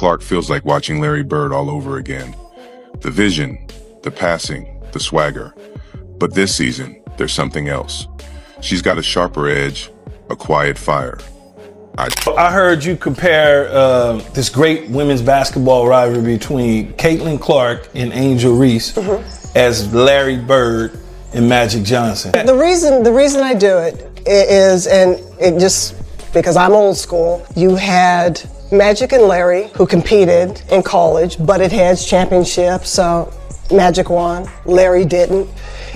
Clark feels like watching Larry Bird all over again. The vision, the passing, the swagger. But this season, there's something else. She's got a sharper edge, a quiet fire. I heard you compare this great women's basketball rivalry between Caitlin Clark and Angel Reese as Larry Bird and Magic Johnson. The reason I do it is, and it just because I'm old school, you had Magic and Larry who competed in college, but it had championships, so Magic won, Larry didn't.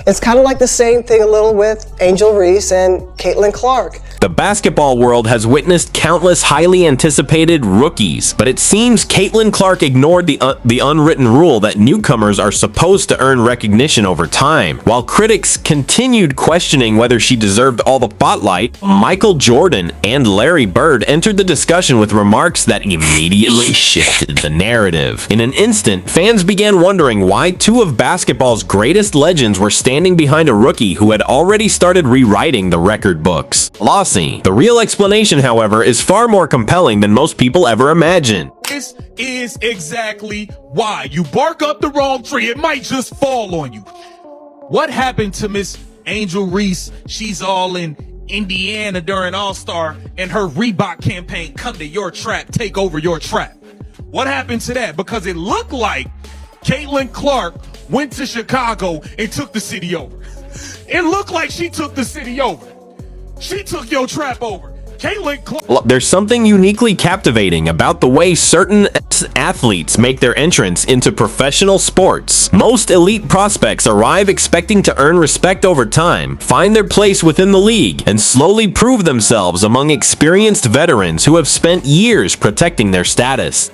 It's kind of like the same thing a little with Angel Reese and Caitlin Clark. The basketball world has witnessed countless highly anticipated rookies, but it seems Caitlin Clark ignored the unwritten rule that newcomers are supposed to earn recognition over time. While critics continued questioning whether she deserved all the spotlight, Michael Jordan and Larry Bird entered the discussion with remarks that immediately shifted the narrative. In an instant, fans began wondering why two of basketball's greatest legends were standing behind a rookie who had already started rewriting the record books. The real explanation, however, is far more compelling than most people ever imagine. This is exactly why. You bark up the wrong tree, it might just fall on you. What happened to Miss Angel Reese? She's all in Indiana during All-Star, and her Reebok campaign, come to your trap, take over your trap. What happened to that? Because it looked like Caitlin Clark went to Chicago and took the city over. It looked like she took the city over. She took your trap over. Caitlin Clark. There's something uniquely captivating about the way certain athletes make their entrance into professional sports. Most elite prospects arrive expecting to earn respect over time, find their place within the league, and slowly prove themselves among experienced veterans who have spent years protecting their status.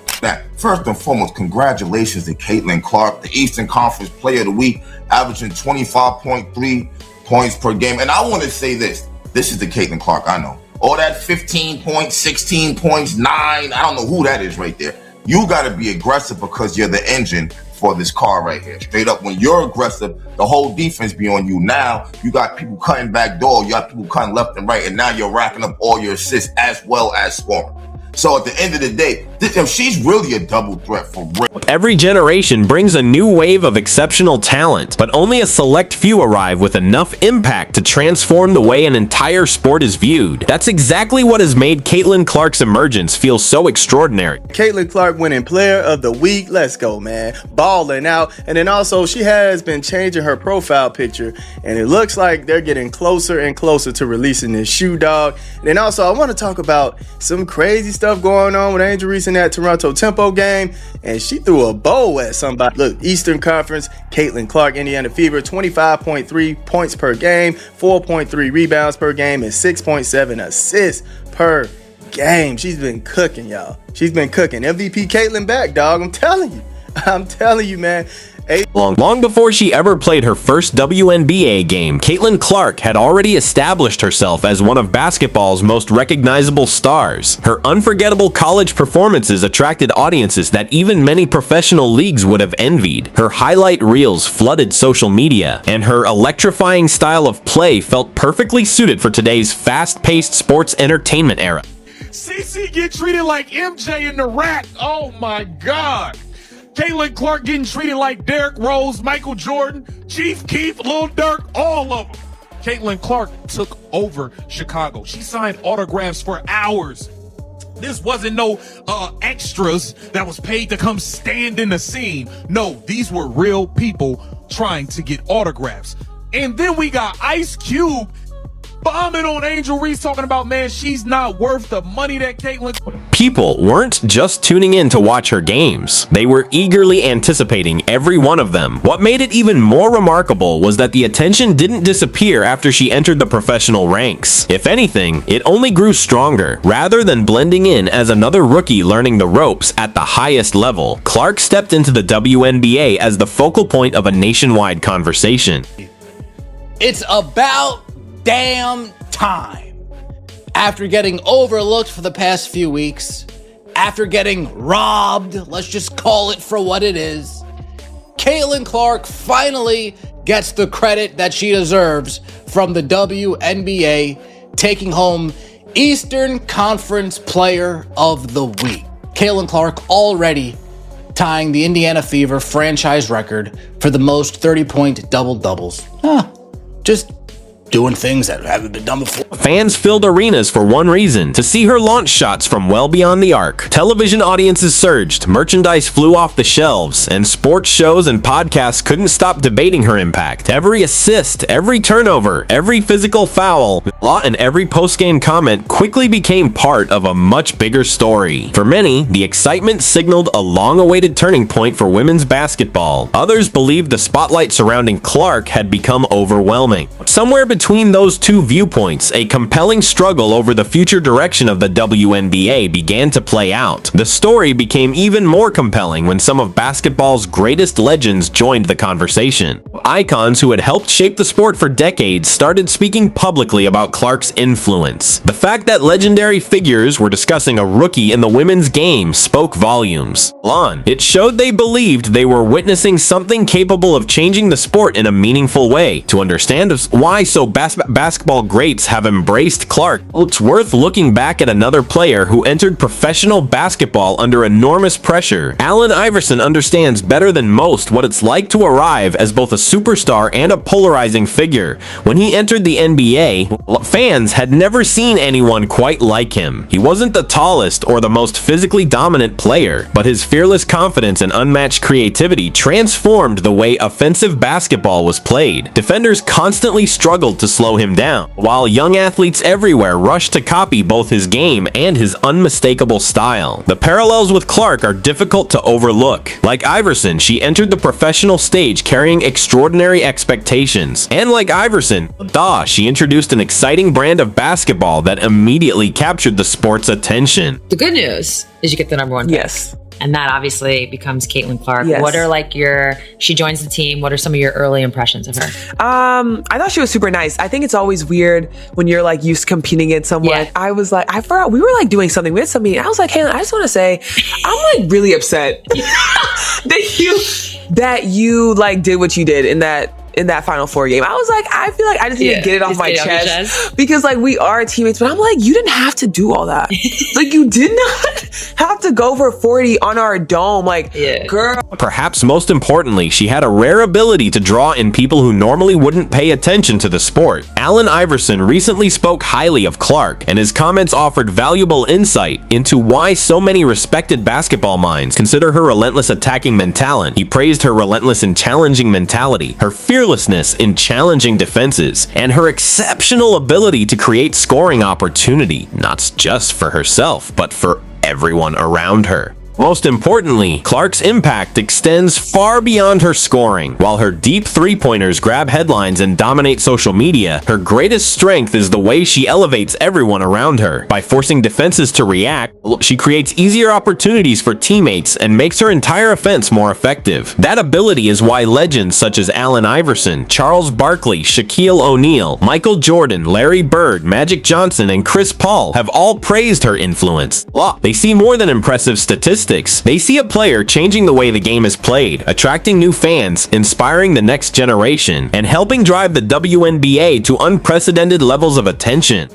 First and foremost, congratulations to Caitlin Clark, the Eastern Conference Player of the Week, averaging 25.3 points per game. And I want to say this. This is the Caitlin Clark I know. All that 15 points, 16 points, 9, I don't know who that is right there. You got to be aggressive because you're the engine for this car right here. Straight up, when you're aggressive, the whole defense be on you. Now, you got people cutting back door, you got people cutting left and right, and now you're racking up all your assists as well as scoring. So at the end of the day, she's really a double threat for real. Every generation brings a new wave of exceptional talent, but only a select few arrive with enough impact to transform the way an entire sport is viewed. That's exactly what has made Caitlin Clark's emergence feel so extraordinary. Caitlin Clark winning Player of the Week. Let's go, man. Balling out. And then also, she has been changing her profile picture, and it looks like they're getting closer and closer to releasing this shoe, dog. And then also, I want to talk about some crazy stuff going on with Angel Reese in that Toronto Tempo game, and she threw a bow at somebody. Look, Eastern Conference, Caitlin Clark, Indiana Fever, 25.3 points per game, 4.3 rebounds per game, and 6.7 assists per game. She's been cooking, y'all. She's been cooking. MVP Caitlin back, dog. I'm telling you, man. Long before she ever played her first WNBA game, Caitlin Clark had already established herself as one of basketball's most recognizable stars. Her unforgettable college performances attracted audiences that even many professional leagues would have envied. Her highlight reels flooded social media, and her electrifying style of play felt perfectly suited for today's fast-paced sports entertainment era. CC get treated like MJ in the rack. Oh my God. Caitlin Clark getting treated like Derrick Rose, Michael Jordan, Chief Keef, Lil Durk, all of them. Caitlin Clark took over Chicago. She signed autographs for hours. This wasn't no extras that was paid to come stand in the scene. No, these were real people trying to get autographs. And then we got Ice Cube bombing on Angel Reese, talking about, man, she's not worth the money that Caitlin. People weren't just tuning in to watch her games. They were eagerly anticipating every one of them. What made it even more remarkable was that the attention didn't disappear after she entered the professional ranks. If anything, it only grew stronger. Rather than blending in as another rookie learning the ropes at the highest level, Clark stepped into the WNBA as the focal point of a nationwide conversation. It's about damn time. After getting overlooked for the past few weeks, after getting robbed, let's just call it for what it is, Caitlin Clark finally gets the credit that she deserves from the WNBA, taking home Eastern Conference Player of the Week. Caitlin Clark already tying the Indiana Fever franchise record for the most 30-point double-doubles. Just doing things that haven't been done before. Fans filled arenas for one reason: to see her launch shots from well beyond the arc. Television audiences surged, merchandise flew off the shelves, and sports shows and podcasts couldn't stop debating her impact. Every assist, every turnover, every physical foul, and every post-game comment quickly became part of a much bigger story. For many, the excitement signaled a long-awaited turning point for women's basketball. Others believed the spotlight surrounding Clark had become overwhelming. Somewhere between those two viewpoints, a compelling struggle over the future direction of the WNBA began to play out. The story became even more compelling when some of basketball's greatest legends joined the conversation. Icons who had helped shape the sport for decades started speaking publicly about Clark's influence. The fact that legendary figures were discussing a rookie in the women's game spoke volumes. It showed they believed they were witnessing something capable of changing the sport in a meaningful way. To understand why so basketball greats have embraced Clark, it's worth looking back at another player who entered professional basketball under enormous pressure. Allen Iverson understands better than most what it's like to arrive as both a superstar and a polarizing figure. When he entered the NBA, fans had never seen anyone quite like him. He wasn't the tallest or the most physically dominant player, but his fearless confidence and unmatched creativity transformed the way offensive basketball was played. Defenders constantly struggled to slow him down, while young athletes everywhere rushed to copy both his game and his unmistakable style. The parallels with Clark are difficult to overlook. Like Iverson, she entered the professional stage carrying extraordinary expectations. And like Iverson, she introduced an exciting brand of basketball that immediately captured the sport's attention. The good news is you get the #1 pick. Yes. And that obviously becomes Caitlin Clark. Yes. What are she joins the team. What are some of your early impressions of her? I thought she was super nice. I think it's always weird when you're like used to competing against someone. Yeah. I was like, I forgot, we were like doing something. We had something. I was like, Caitlin, I just want to say, I'm like really upset that you like did what you did in that Final Four game. I was like, I feel like I just need to get it off my chest because like we are teammates, but I'm like, you didn't have to do all that. Like you did not have to go for 40 on our dome. Like, girl. Perhaps most importantly, she had a rare ability to draw in people who normally wouldn't pay attention to the sport. Allen Iverson recently spoke highly of Clark, and his comments offered valuable insight into why so many respected basketball minds consider her relentless attacking mentality. He praised her relentless and challenging mentality, her fearlessness in challenging defenses, and her exceptional ability to create scoring opportunity, not just for herself, but for everyone around her. Most importantly, Clark's impact extends far beyond her scoring. While her deep three-pointers grab headlines and dominate social media, her greatest strength is the way she elevates everyone around her. By forcing defenses to react, she creates easier opportunities for teammates and makes her entire offense more effective. That ability is why legends such as Allen Iverson, Charles Barkley, Shaquille O'Neal, Michael Jordan, Larry Bird, Magic Johnson, and Chris Paul have all praised her influence. They see more than impressive statistics. They see a player changing the way the game is played, attracting new fans, inspiring the next generation, and helping drive the WNBA to unprecedented levels of attention.